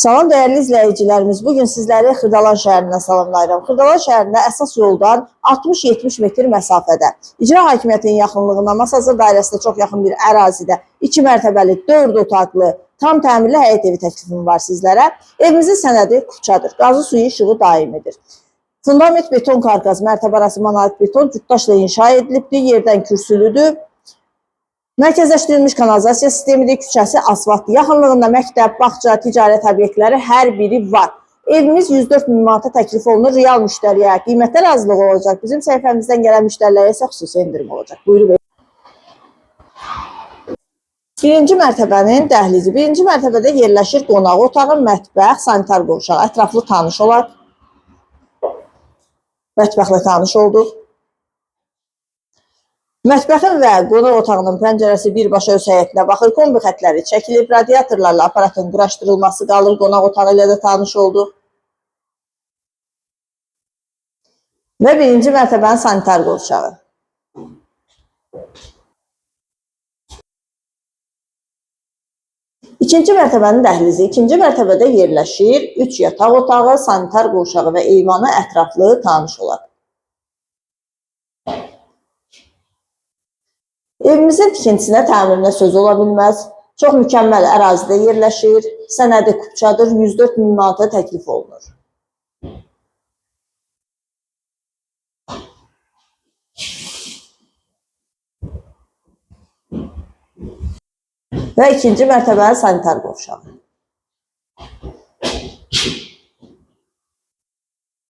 Salam dəyərli izləyicilərimiz, bugün sizləri Xırdalan şəhərindən salamlayıram. Xırdalan şəhərində əsas yoldan 60-70 metr məsafədə, icra hakimiyyətinin yaxınlığında, Masazır dairəsinə çox yaxın bir ərazidə 2 mərtəbəli, 4 otaqlı, tam təmirli həyət evi təklifim var sizlərə. Evimizin sənədi Kupçadır, qazı suyu işığı daimidir. Fundament beton karkaz, mərtəbə arası monolit beton cütdaşla inşa edilibdir, yerdən kürsülüdür. Mərkəzləşdirilmiş kanalizasiya sistemidir, küçəsi asfaltdır. Yaxınlığında məktəb, bağça, ticarət obyektləri hər biri var. Evimiz 104 min manata təklif olunur. Real müştəriyə qiymətlər razılığı olacaq. Bizim səhifəmizdən gələn müştərilərə isə xüsusi endirim olacaq. Buyurun. Birinci mərtəbənin dəhlizi. Birinci mərtəbədə yerləşir qonaq otağı, mətbəx, sanitar qovşağı. Ətraflı tanış olaq. Mətbəxlə tanış olduq. Mətbəxin və qonaq otağının pəncərəsi birbaşa öz həyətinə baxır. Kombi xətləri çəkilib, radiatorlarla aparatın quraşdırılması qalır. Qonaq otağı ilə də tanış olduq. Və birinci mərtəbənin sanitar qovşağı. İkinci mərtəbənin dəhlizi. İkinci mərtəbədə yerləşir 3 yataq otağı, sanitar qovşağı və eyvanı ətraflı tanış olaq. Evimizin tikintisinə, təmirinə söz ola bilməz. Çox mükəmməl ərazidə yerləşir. Sənədi Kupçadır, 104 min manata təklif olunur. Və ikinci mərtəbənin sanitar qovşağı.